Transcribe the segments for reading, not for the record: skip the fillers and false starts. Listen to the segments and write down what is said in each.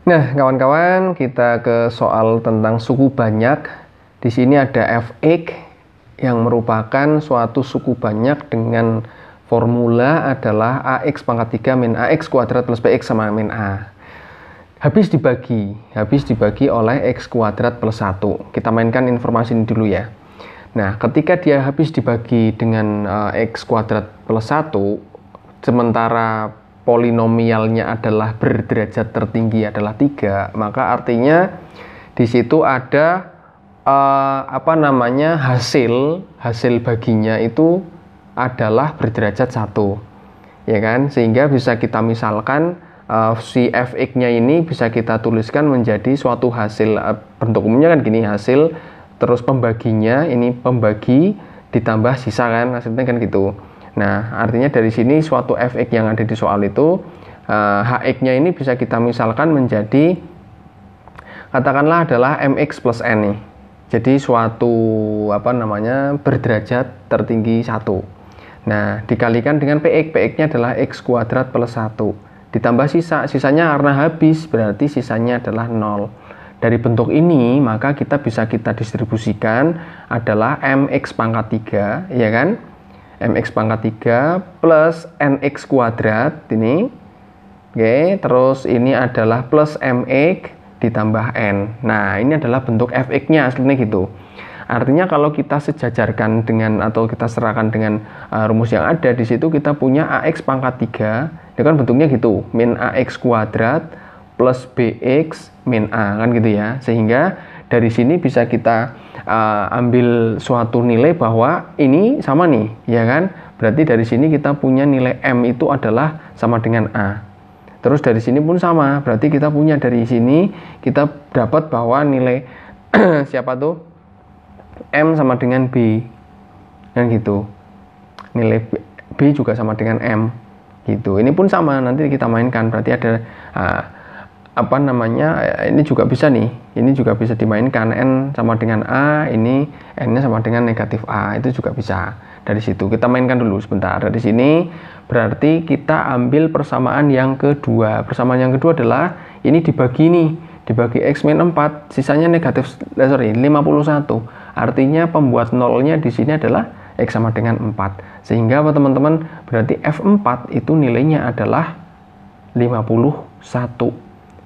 Nah, kawan-kawan, kita ke soal tentang suku banyak. Di sini ada fx yang merupakan suatu suku banyak dengan formula adalah ax pangkat 3 min ax kuadrat plus bx sama min a. Habis dibagi oleh x kuadrat plus 1. Kita mainkan informasi ini dulu ya. Nah, ketika dia habis dibagi dengan x kuadrat plus 1, sementara polinomialnya adalah berderajat tertinggi adalah 3, maka artinya di situ ada hasil baginya itu adalah berderajat 1, ya kan? Sehingga bisa kita misalkan si fx-nya ini bisa kita tuliskan menjadi suatu hasil, bentuk umumnya kan gini, hasil terus pembaginya ini pembagi ditambah sisa kan, hasilnya kan gitu. Nah, artinya dari sini suatu fx yang ada di soal itu, hx-nya ini bisa kita misalkan menjadi, katakanlah adalah mx plus n nih. Jadi suatu berderajat tertinggi 1. Nah, dikalikan dengan px-nya adalah x kuadrat plus 1. Ditambah sisanya karena habis, berarti sisanya adalah 0. Dari bentuk ini, maka kita bisa distribusikan adalah mx pangkat 3, ya kan? Mx pangkat 3 plus nx kuadrat ini. Oke, terus ini adalah plus mx ditambah n. Nah, ini adalah bentuk fx-nya aslinya gitu. Artinya kalau kita sejajarkan dengan atau kita serahkan dengan rumus yang ada di situ, kita punya ax pangkat 3, itu kan bentuknya gitu, min ax kuadrat plus bx min a kan gitu ya. Sehingga dari sini bisa kita ambil suatu nilai bahwa ini sama nih, ya kan? Berarti dari sini kita punya nilai m itu adalah sama dengan a. Terus dari sini pun sama, berarti kita punya dari sini kita dapat bahwa nilai siapa tuh? M sama dengan b, kan gitu. Nilai b juga sama dengan m, gitu. Ini pun sama, nanti kita mainkan, berarti ada ini juga bisa nih, ini juga bisa dimainkan, n sama dengan a, ini n-nya sama dengan negatif a, itu juga bisa. Dari situ kita mainkan dulu sebentar. Dari sini berarti kita ambil persamaan yang kedua. Persamaan yang kedua adalah ini dibagi x min 4, sisanya negatif 51. Artinya pembuat nolnya di sini adalah x sama dengan 4. Sehingga teman-teman, berarti f4 itu nilainya adalah 51.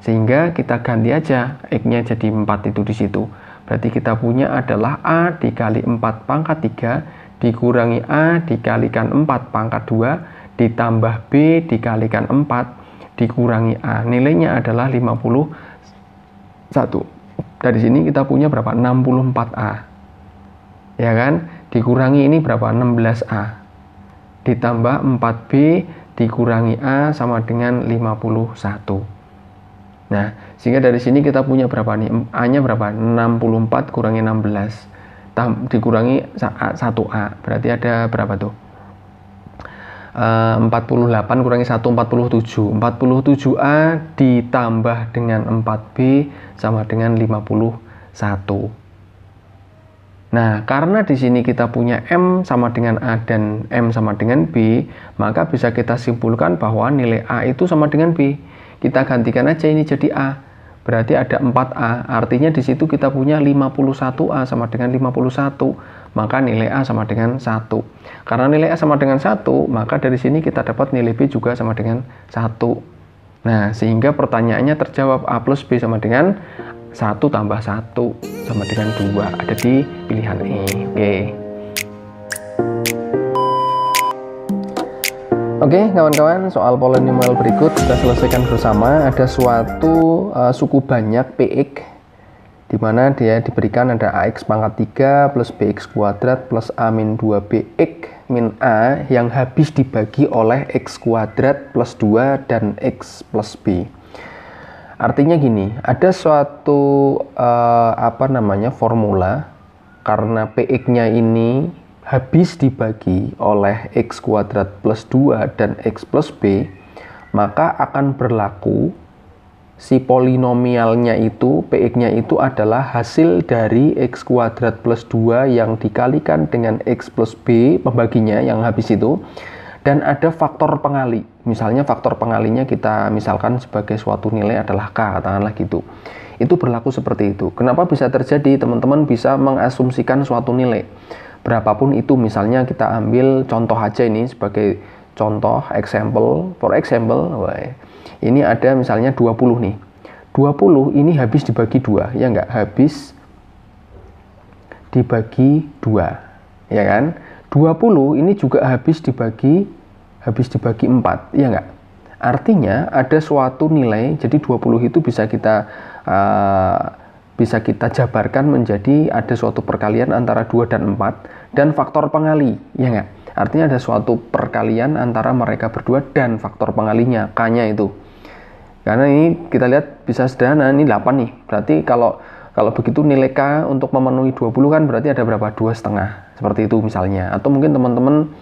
Sehingga kita ganti aja x-nya jadi 4 itu di situ. Berarti kita punya adalah a dikali 4 pangkat 3 dikurangi a dikalikan 4 pangkat 2 ditambah b dikalikan 4 dikurangi a. Nilainya adalah 51. Dari sini kita punya berapa? 64a. Ya kan? Dikurangi ini berapa? 16a. Ditambah 4b dikurangi a sama dengan 51. Nah, sehingga dari sini kita punya berapa nih? A-nya berapa? 64 kurangi 16 dikurangi 1A. Berarti ada berapa tuh? 48 kurangi 1, 47. 47A ditambah dengan 4B sama dengan 51. Nah, karena di sini kita punya M sama dengan A dan M sama dengan B, maka bisa kita simpulkan bahwa nilai A itu sama dengan B. Kita gantikan aja ini jadi A. Berarti ada 4A. Artinya di situ kita punya 51A sama dengan 51. Maka nilai A sama dengan 1. Karena nilai A sama dengan 1, maka dari sini kita dapat nilai B juga sama dengan 1. Nah, sehingga pertanyaannya terjawab, A plus B sama dengan 1 tambah 1 sama dengan 2. Ada di pilihan E. Oke. Oke, kawan-kawan, soal polinomial berikut kita selesaikan bersama. Ada suatu suku banyak px, di mana dia diberikan ada ax pangkat 3 plus bx kuadrat plus a min 2bx min a yang habis dibagi oleh x kuadrat plus 2 dan x plus b. Artinya gini, ada suatu formula, karena px-nya ini habis dibagi oleh x kuadrat plus 2 dan x plus b, maka akan berlaku si polinomialnya itu, px-nya itu adalah hasil dari x kuadrat plus 2 yang dikalikan dengan x plus b, pembaginya yang habis itu, dan ada faktor pengali. Misalnya faktor pengalinya kita misalkan sebagai suatu nilai adalah K, katakanlah gitu. Itu berlaku seperti itu. Kenapa bisa terjadi? Teman-teman bisa mengasumsikan suatu nilai. Berapapun itu, misalnya kita ambil contoh aja ini sebagai contoh, for example, ini ada misalnya 20 nih. 20 ini habis dibagi 2, ya enggak? Habis dibagi 2, ya kan? 20 ini juga habis dibagi 4, ya enggak? Artinya ada suatu nilai, jadi 20 itu bisa kita jabarkan menjadi ada suatu perkalian antara 2 dan 4 dan faktor pengali, ya enggak? Artinya ada suatu perkalian antara mereka berdua dan faktor pengalinya, K-nya itu. Karena ini kita lihat bisa sederhana, ini 8 nih. Berarti kalau begitu nilai K untuk memenuhi 20 kan berarti ada berapa? 2,5. Seperti itu misalnya. Atau mungkin teman-teman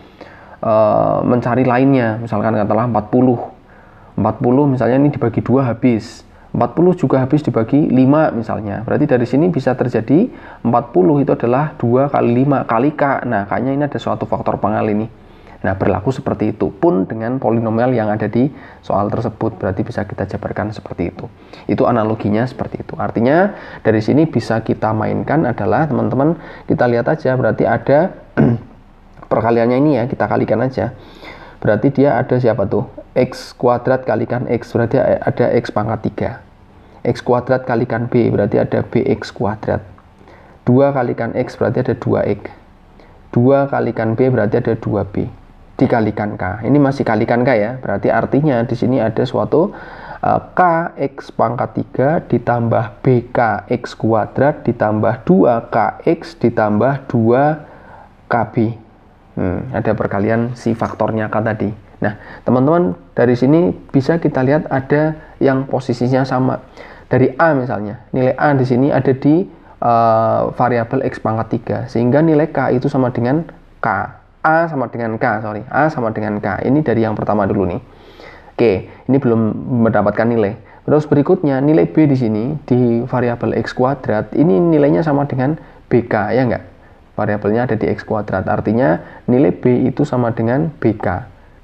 mencari lainnya, misalkan katakanlah 40 misalnya ini dibagi 2 habis, 40 juga habis dibagi 5 misalnya. Berarti dari sini bisa terjadi 40 itu adalah 2 kali 5 kali K. Nah, K-nya ini ada suatu faktor pengali nih. Nah, berlaku seperti itu pun dengan polinomial yang ada di soal tersebut. Berarti bisa kita jabarkan seperti itu. Itu analoginya seperti itu. Artinya dari sini bisa kita mainkan adalah teman-teman, kita lihat aja berarti ada perkaliannya ini ya, kita kalikan aja. Berarti dia ada siapa tuh? X kuadrat kalikan X, berarti ada X pangkat 3. X kuadrat kalikan B, berarti ada BX kuadrat. 2 kalikan X, berarti ada 2X. 2 kalikan B, berarti ada 2B. Dikalikan K. Ini masih kalikan K ya, berarti artinya di sini ada suatu KX pangkat 3 ditambah BKX kuadrat ditambah 2KX ditambah 2KB. Ada perkalian si faktornya K tadi. Nah, teman-teman dari sini bisa kita lihat ada yang posisinya sama. Dari A misalnya, nilai A di sini ada di variabel X pangkat 3, sehingga nilai K itu sama dengan K. A sama dengan K. Ini dari yang pertama dulu nih. Oke, ini belum mendapatkan nilai. Terus berikutnya nilai B di sini di variabel X kuadrat, ini nilainya sama dengan BK, ya enggak? Variabelnya ada di X kuadrat, artinya nilai B itu sama dengan BK.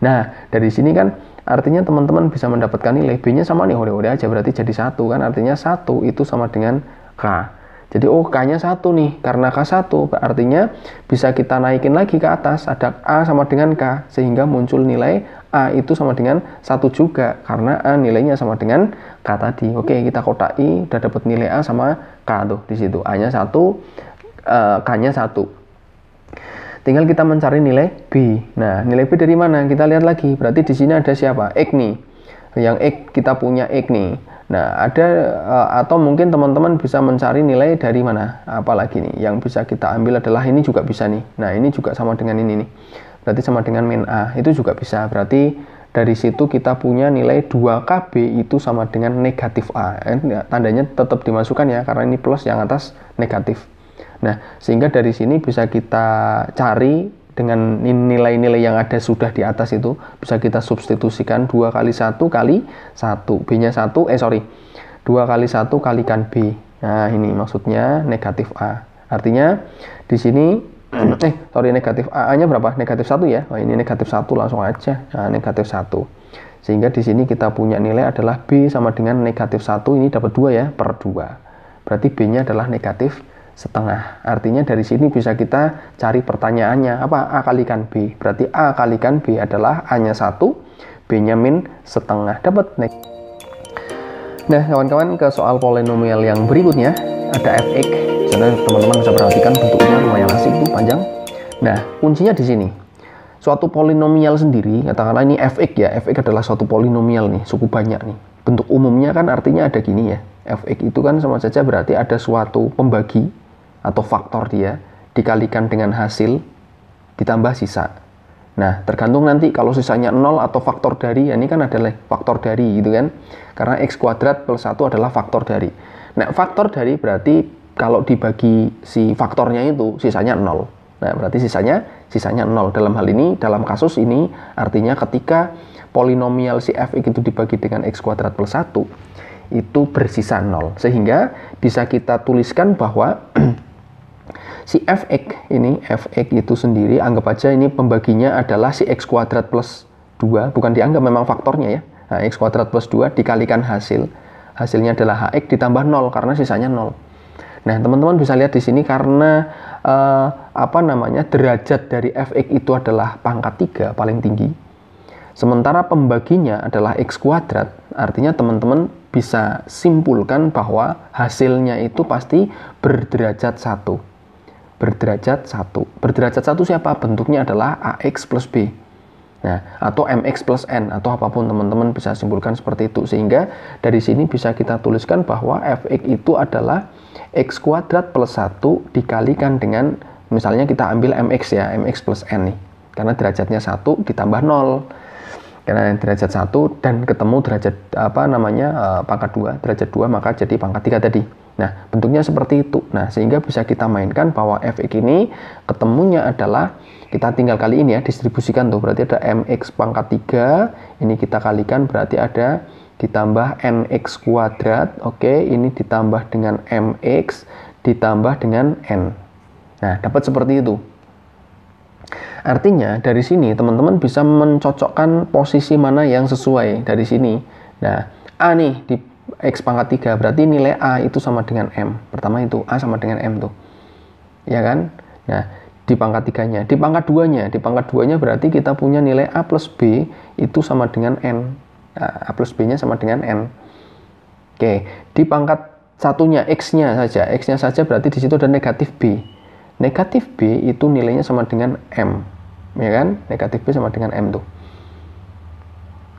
Nah, dari sini kan artinya teman-teman bisa mendapatkan nilai B-nya sama nih, hore-hore aja, berarti jadi 1 kan, artinya 1 itu sama dengan K. Jadi K-nya 1 nih, karena K 1 artinya bisa kita naikin lagi ke atas, ada A sama dengan K, sehingga muncul nilai A itu sama dengan 1 juga, karena A nilainya sama dengan K tadi. Oke, kita kotaki, udah dapat nilai A sama K tuh di situ. A-nya 1, K-nya 1. Tinggal kita mencari nilai B. Nah, nilai B dari mana? Kita lihat lagi. Berarti di sini ada siapa? X nih. Yang X kita punya X nih. Nah, ada atau mungkin teman-teman bisa mencari nilai dari mana? Apalagi nih, yang bisa kita ambil adalah ini juga bisa nih. Nah, ini juga sama dengan ini nih. Berarti sama dengan min A. Itu juga bisa. Berarti dari situ kita punya nilai 2KB itu sama dengan negatif A. Tandanya tetap dimasukkan ya, karena ini plus, yang atas negatif. Nah, sehingga dari sini bisa kita cari dengan nilai-nilai yang ada sudah di atas itu, bisa kita substitusikan 2 kali 1 kali 1. B-nya 1, 2 kali 1 kalikan B. Nah, ini maksudnya negatif A. Artinya di sini, negatif A-nya berapa? Negatif 1 ya. Nah, ini negatif 1 langsung aja. Nah, negatif 1. Sehingga di sini kita punya nilai adalah B sama dengan negatif 1, ini dapat 2 ya, per 2. Berarti B-nya adalah negatif setengah. Artinya dari sini bisa kita cari pertanyaannya, apa? A kalikan B. Berarti A kalikan B adalah A-nya 1, B-nya min setengah. Dapat. Nah, kawan-kawan, ke soal polinomial yang berikutnya, ada fx. Jadi teman-teman bisa perhatikan bentuknya lumayan asik tuh, panjang. Nah, kuncinya di sini. Suatu polinomial sendiri, katakanlah ini fx ya. Fx adalah suatu polinomial nih, cukup banyak nih. Bentuk umumnya kan artinya ada gini ya. Fx itu kan sama saja berarti ada suatu pembagi atau faktor dia dikalikan dengan hasil ditambah sisa. Nah, tergantung nanti kalau sisanya 0 atau faktor dari, ya ini kan adalah faktor dari gitu kan. Karena X kuadrat plus 1 adalah faktor dari. Nah, faktor dari berarti kalau dibagi si faktornya itu sisanya 0. Nah, berarti sisanya 0. Dalam hal ini, dalam kasus ini artinya ketika polinomial si fx itu dibagi dengan X kuadrat plus 1 itu bersisa 0. Sehingga bisa kita tuliskan bahwa si fx ini, fx itu sendiri, anggap aja ini pembaginya adalah si x kuadrat plus 2, bukan dianggap, memang faktornya ya. Nah, x kuadrat plus 2 dikalikan hasilnya adalah hx ditambah 0 karena sisanya 0. Nah, teman-teman bisa lihat di sini karena derajat dari fx itu adalah pangkat 3 paling tinggi. Sementara pembaginya adalah x kuadrat, artinya teman-teman bisa simpulkan bahwa hasilnya itu pasti berderajat 1. Berderajat 1. Berderajat 1 siapa? Bentuknya adalah ax plus b. Nah, atau mx plus n, atau apapun teman-teman bisa simpulkan seperti itu. Sehingga dari sini bisa kita tuliskan bahwa fx itu adalah x kuadrat plus 1 dikalikan dengan, misalnya kita ambil mx ya, mx plus n nih. Karena derajatnya 1 ditambah 0. Karena derajat 1 dan ketemu derajat pangkat 2, derajat 2 maka jadi pangkat 3 tadi. Nah, bentuknya seperti itu. Nah, sehingga bisa kita mainkan bahwa fx ini ketemunya adalah, kita tinggal kali ini ya, distribusikan tuh, berarti ada mx pangkat 3, ini kita kalikan berarti ada ditambah nx kuadrat, oke, ini ditambah dengan mx ditambah dengan n. Nah, dapat seperti itu. Artinya dari sini teman-teman bisa mencocokkan posisi mana yang sesuai dari sini. Nah, a nih di x pangkat 3, berarti nilai a itu sama dengan m. Pertama itu a sama dengan m tuh, ya kan? Nah, di pangkat 3-nya, di pangkat 2-nya berarti kita punya nilai a plus b itu sama dengan n. Nah, a plus b-nya sama dengan n. Oke, di pangkat 1-nya, x-nya saja berarti di situ ada negatif b. Negatif b itu nilainya sama dengan m, ya kan? Negatif b sama dengan m tuh.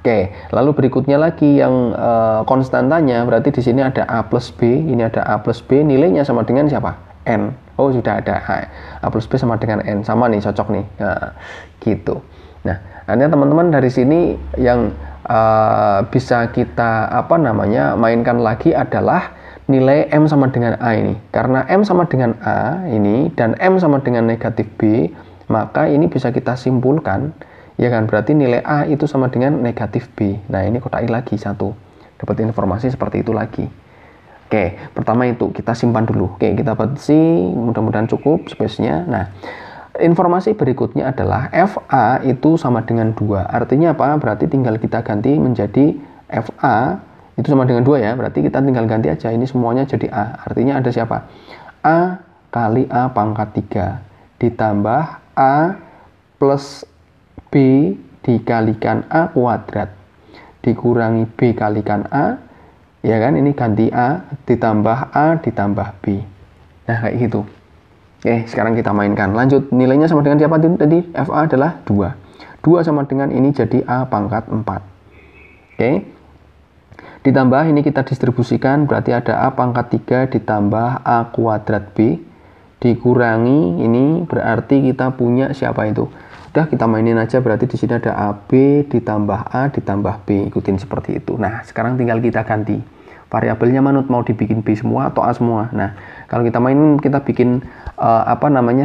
Oke, lalu berikutnya lagi yang konstantanya, berarti di sini ada a plus b, ini ada a plus b, nilainya sama dengan siapa? N. Oh, sudah ada a plus b sama dengan n, sama nih, cocok nih. Nah, gitu. Nah, artinya teman-teman dari sini yang bisa kita mainkan lagi adalah nilai m sama dengan a ini. Karena m sama dengan a ini dan m sama dengan negatif b, maka ini bisa kita simpulkan, ya kan, berarti nilai a itu sama dengan negatif b. Nah, ini kotakin lagi satu, dapat informasi seperti itu lagi. Oke, pertama itu kita simpan dulu. Oke, kita batasi, mudah-mudahan cukup space-nya. Nah, informasi berikutnya adalah fa itu sama dengan 2. Artinya apa? Berarti tinggal kita ganti menjadi fa itu sama dengan 2 ya. Berarti kita tinggal ganti aja, ini semuanya jadi a. Artinya ada siapa? A kali a pangkat 3 ditambah a plus b dikalikan a kuadrat dikurangi b kalikan a, ya kan, ini ganti a ditambah b. Nah, kayak gitu. Oke, sekarang kita mainkan. Lanjut, nilainya sama dengan siapa tadi? fa adalah 2. 2 sama dengan ini jadi a pangkat 4. Oke. Ditambah ini kita distribusikan, berarti ada a pangkat 3 ditambah a kuadrat b dikurangi ini, berarti kita punya siapa itu? Udah, kita mainin aja, berarti di sini ada ab ditambah a ditambah b, ikutin seperti itu. Nah, sekarang tinggal kita ganti variabelnya, manut mau dibikin b semua atau a semua. Nah, kalau kita mainin, kita bikin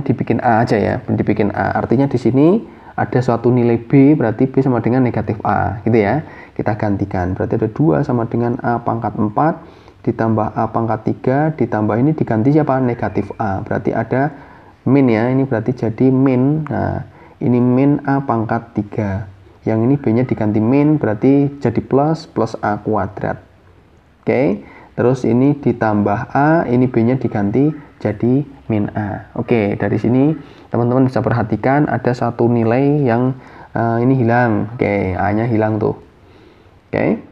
dibikin a aja ya, dibikin a. Artinya di sini ada suatu nilai b, berarti b sama dengan negatif a, gitu ya. Kita gantikan, berarti ada 2 sama dengan a pangkat 4 ditambah a pangkat 3 ditambah ini diganti siapa? Negatif a, berarti ada min ya, ini berarti jadi min. Nah, ini min a pangkat 3, yang ini b nya diganti min, berarti jadi plus a kuadrat. Oke, terus ini ditambah a, ini b nya diganti jadi min a. Oke, dari sini teman-teman bisa perhatikan ada satu nilai yang ini hilang. Oke, a nya hilang tuh. Oke,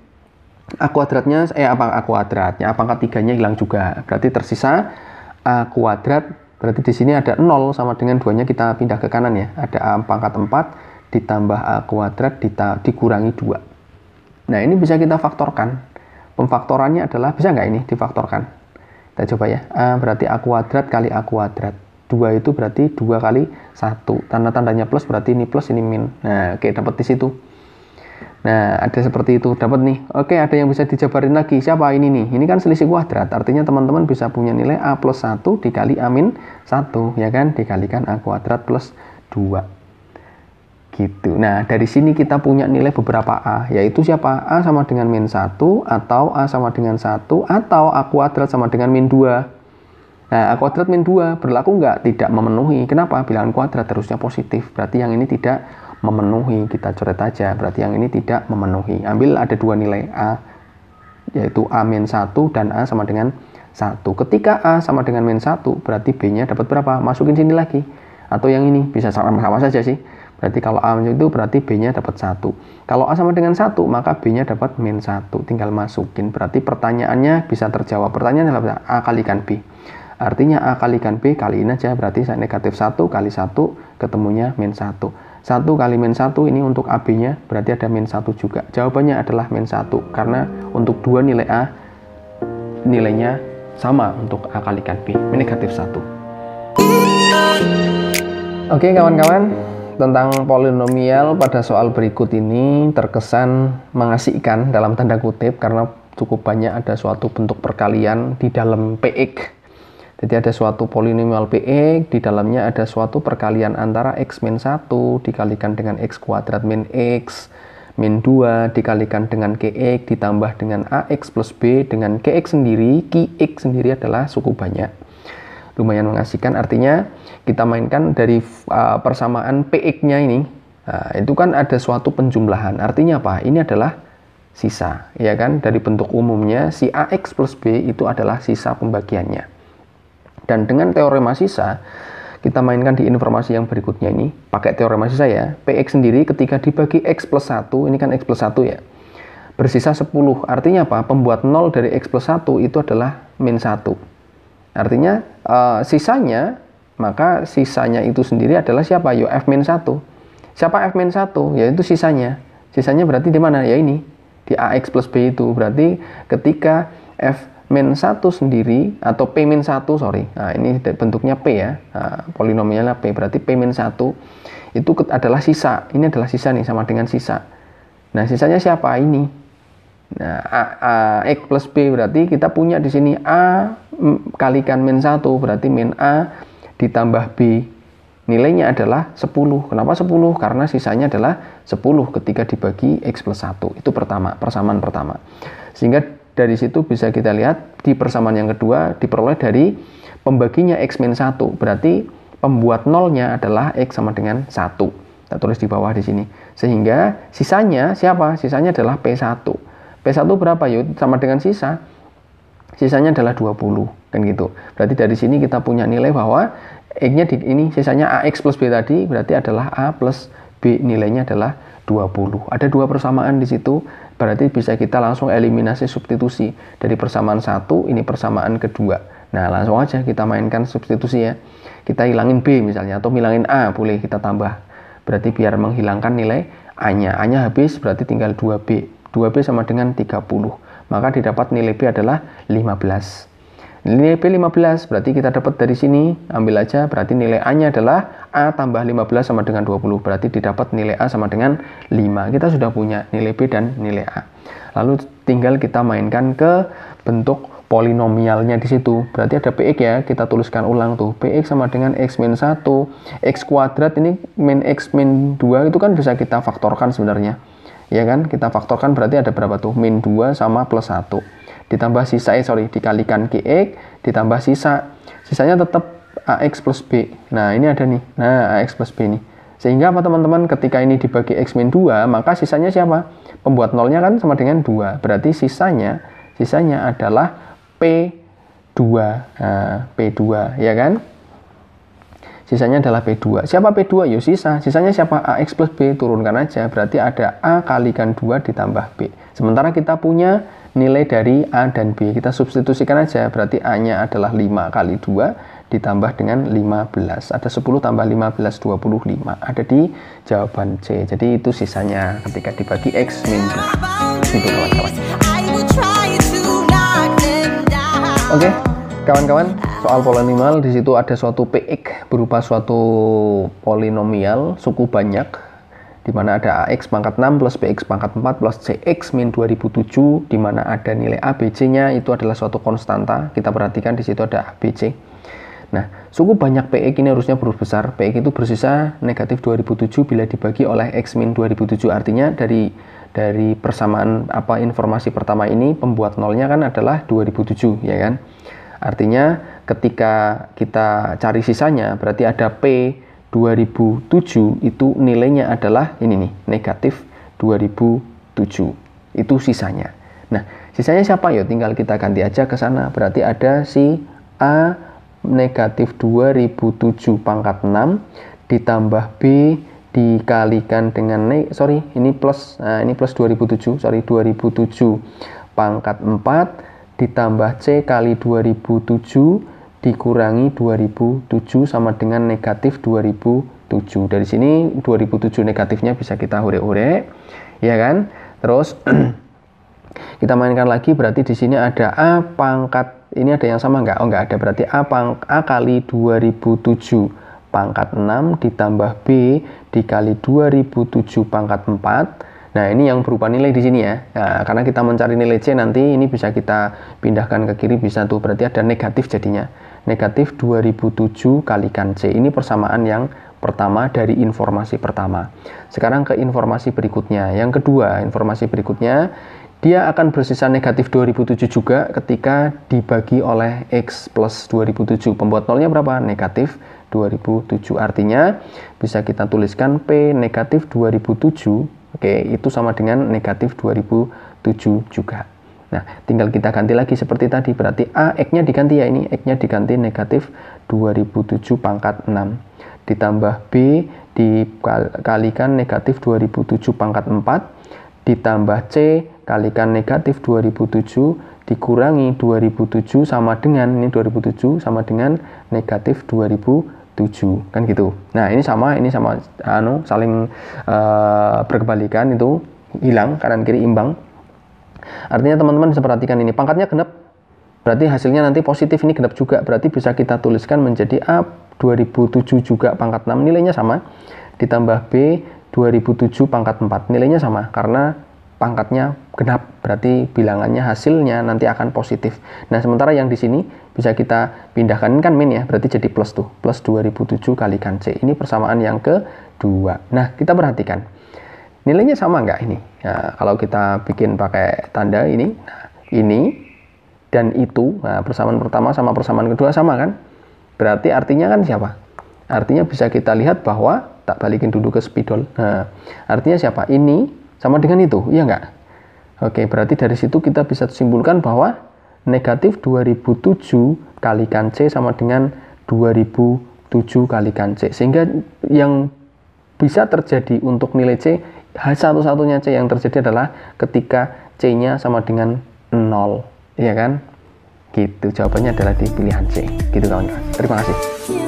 a kuadratnya a kuadratnya, a pangkat 3 nya hilang juga, berarti tersisa a kuadrat. Berarti di sini ada 0 sama dengan 2 nya kita pindah ke kanan ya, ada a pangkat 4 ditambah a kuadrat dikurangi 2. Nah, ini bisa kita faktorkan. Pemfaktorannya adalah, bisa nggak ini difaktorkan? Kita coba ya. A berarti a kuadrat kali a kuadrat. 2 itu berarti 2 kali 1. Tanda-tandanya plus, berarti ini plus, ini min. Nah, oke, dapat di situ. Nah, ada seperti itu, dapat nih. Oke, ada yang bisa dijabarin lagi. Siapa ini nih? Ini kan selisih kuadrat. Artinya teman-teman bisa punya nilai a plus 1 dikali a min 1, ya kan? Dikalikan a kuadrat plus 2. Gitu. Nah, dari sini kita punya nilai beberapa a, yaitu siapa? A sama dengan min 1, atau a sama dengan 1, atau a kuadrat sama dengan min 2. Nah, A kuadrat min 2 berlaku nggak? Tidak memenuhi. Kenapa? Bilangan kuadrat harusnya positif. Berarti yang ini tidak memenuhi. Kita coret aja. Berarti yang ini tidak memenuhi. Ambil ada dua nilai A, yaitu A min 1 dan A sama dengan 1. Ketika A sama dengan min 1, berarti B-nya dapat berapa? Masukin sini lagi. Atau yang ini, bisa sama-sama saja sih. Berarti kalau A itu berarti B-nya dapat 1. Kalau A sama dengan 1, maka B-nya dapat min 1. Tinggal masukin. Berarti pertanyaannya bisa terjawab. Pertanyaannya adalah A kalikan B. Artinya A kalikan B, kaliin aja. Berarti saya negatif 1 kali 1, ketemunya min 1. 1 kali min 1 ini untuk AB-nya, berarti ada min 1 juga. Jawabannya adalah min 1. Karena untuk dua nilai A, nilainya sama untuk A kalikan B, min negatif 1. Oke kawan-kawan, tentang polinomial pada soal berikut ini terkesan mengasihkan dalam tanda kutip karena cukup banyak ada suatu bentuk perkalian di dalam PX. Jadi ada suatu polinomial PX, di dalamnya ada suatu perkalian antara X min 1 dikalikan dengan X kuadrat min X min 2 dikalikan dengan KX ditambah dengan AX plus B dengan KX sendiri. KX sendiri adalah suku banyak. Lumayan mengasihkan, artinya kita mainkan dari persamaan PX-nya ini. Nah, itu kan ada suatu penjumlahan. Artinya apa? Ini adalah sisa, ya kan? Dari bentuk umumnya si AX plus B itu adalah sisa pembagiannya. Dan dengan teorema sisa, kita mainkan di informasi yang berikutnya ini. Pakai teorema sisa ya, PX sendiri ketika dibagi X plus 1, ini kan X plus 1 ya, bersisa 10. Artinya apa? Pembuat 0 dari X plus 1 itu adalah min 1. Artinya sisanya, maka sisanya itu sendiri adalah siapa? Yo F min 1. Siapa F min 1? Yaitu sisanya. Sisanya berarti di mana? Ya ini, di AX plus B itu. Berarti ketika F min 1 sendiri, atau P min 1, sorry. Nah, ini bentuknya P ya. Nah, polinomialnya P, berarti P min 1 itu adalah sisa. Ini adalah sisa nih, sama dengan sisa. Nah, sisanya siapa? Ini. Nah, X plus B berarti kita punya di sini A kalikan min 1, berarti min A ditambah B. Nilainya adalah 10. Kenapa 10? Karena sisanya adalah 10 ketika dibagi X plus 1. Itu persamaan pertama. Sehingga dari situ bisa kita lihat di persamaan yang kedua diperoleh dari pembaginya X min 1. Berarti pembuat nolnya adalah X sama dengan 1. Kita tulis di bawah di sini. Sehingga sisanya siapa? Sisanya adalah P1. P1 berapa yuk? Sama dengan sisa. Sisanya adalah 20. Kan gitu. Berarti dari sini kita punya nilai bahwa X-nya ini sisanya AX plus B tadi berarti adalah A plus B, nilainya adalah 20. Ada dua persamaan di situ. Berarti bisa kita langsung eliminasi substitusi. Dari persamaan 1, ini persamaan kedua. Nah, langsung aja kita mainkan substitusi ya. Kita hilangin B misalnya, atau hilangin A, boleh kita tambah. Berarti biar menghilangkan nilai A-nya. A-nya habis, berarti tinggal 2B. 2B sama dengan 30. Maka didapat nilai B adalah 15. Nilai B 15, berarti kita dapat dari sini, ambil aja, berarti nilai A-nya adalah A tambah 15 sama dengan 20, berarti didapat nilai A sama dengan 5. Kita sudah punya nilai B dan nilai A. Lalu tinggal kita mainkan ke bentuk polinomialnya di situ. Berarti ada PX ya, kita tuliskan ulang tuh. PX sama dengan X min 1, X kuadrat ini min X min 2, itu kan bisa kita faktorkan sebenarnya. Ya kan, kita faktorkan berarti ada berapa tuh? Min 2 sama plus 1. Ditambah sisa, dikalikan KX, ditambah sisa. Sisanya tetap AX plus B. Nah, ini ada nih. Nah, AX plus B nih. Sehingga apa teman-teman? Ketika ini dibagi X min 2, maka sisanya siapa? Pembuat nolnya kan sama dengan 2. Berarti sisanya adalah P2. Nah, P2, ya kan? Sisanya adalah P2. Siapa P2? Yuk sisa. Sisanya siapa? AX plus B. Turunkan aja. Berarti ada A kalikan 2 ditambah B. Sementara kita punya nilai dari A dan B. Kita substitusikan aja. Berarti A-nya adalah 5 kali 2 ditambah dengan 15. Ada 10 tambah 15, 25. Ada di jawaban C. Jadi itu sisanya ketika dibagi X min 2. Itu kawan-kawan. Oke. Kawan-kawan, soal polinomial di situ ada suatu PX berupa suatu polinomial suku banyak di mana ada AX pangkat 6 plus BX pangkat 4 plus CX min 2007 di mana ada nilai ABC-nya itu adalah suatu konstanta. Kita perhatikan di situ ada ABC. Nah, suku banyak PX ini harusnya huruf besar. PX itu bersisa negatif 2007 bila dibagi oleh X min 2007. Artinya dari persamaan informasi pertama ini pembuat nolnya kan adalah 2007 ya kan. Artinya ketika kita cari sisanya, berarti ada P 2007 itu nilainya adalah ini nih, negatif 2007. Itu sisanya. Nah, sisanya siapa ya? Tinggal kita ganti aja ke sana. Berarti ada si A negatif 2007 pangkat 6 ditambah B dikalikan dengan ini plus 2007 pangkat 4 ditambah C kali 2007 dikurangi 2007 sama dengan negatif 2007. Dari sini 2007 negatifnya bisa kita hurek-hurek, ya kan? Terus kita mainkan lagi, berarti di sini ada A pangkat, ini ada yang sama nggak? Oh nggak ada, berarti A kali 2007 pangkat 6 ditambah B dikali 2007 pangkat 4. Nah, ini yang berupa nilai di sini ya. Nah, karena kita mencari nilai C nanti, ini bisa kita pindahkan ke kiri, bisa tuh, berarti ada negatif jadinya. Negatif 2007 kalikan C. Ini persamaan yang pertama dari informasi pertama. Sekarang ke informasi berikutnya. Yang kedua, informasi berikutnya, dia akan bersisa negatif 2007 juga ketika dibagi oleh X plus 2007. Pembuat nolnya berapa? Negatif 2007. Artinya bisa kita tuliskan P negatif 2007. Oke, itu sama dengan negatif 2007 juga. Nah, tinggal kita ganti lagi seperti tadi. Berarti A, X-nya diganti ya, ini X-nya diganti negatif 2007 pangkat 6. Ditambah B dikalikan negatif 2007 pangkat 4. Ditambah C kalikan negatif 2007 dikurangi 2007 sama dengan, ini 2007 sama dengan negatif 2007. Kan gitu. Nah, ini sama saling berkebalikan, itu hilang, kanan kiri imbang. Artinya teman-teman bisa perhatikan ini, pangkatnya genap, berarti hasilnya nanti positif, ini genap juga, berarti bisa kita tuliskan menjadi A 2007 juga pangkat 6 nilainya sama, ditambah B 2007 pangkat 4 nilainya sama, karena pangkatnya genap, berarti bilangannya hasilnya nanti akan positif. Nah, sementara yang di sini bisa kita pindahkan, ini kan min ya, berarti jadi plus tuh, plus 2007 kalikan C. Ini persamaan yang kedua. Nah, kita perhatikan nilainya sama nggak ini? Nah, kalau kita bikin pakai tanda ini, ini dan itu, nah, persamaan pertama sama persamaan kedua sama kan? Berarti artinya kan siapa? Artinya bisa kita lihat bahwa, tak balikin dulu ke spidol. Nah, artinya siapa? Ini sama dengan itu, iya nggak? Oke, berarti dari situ kita bisa simpulkan bahwa negatif 2007 kalikan C sama dengan 2007 kalikan C. Sehingga yang bisa terjadi untuk nilai C, satu-satunya C yang terjadi adalah ketika C-nya sama dengan 0. Iya kan? Gitu, jawabannya adalah di pilihan C. Gitu kawan-kawan. Terima kasih.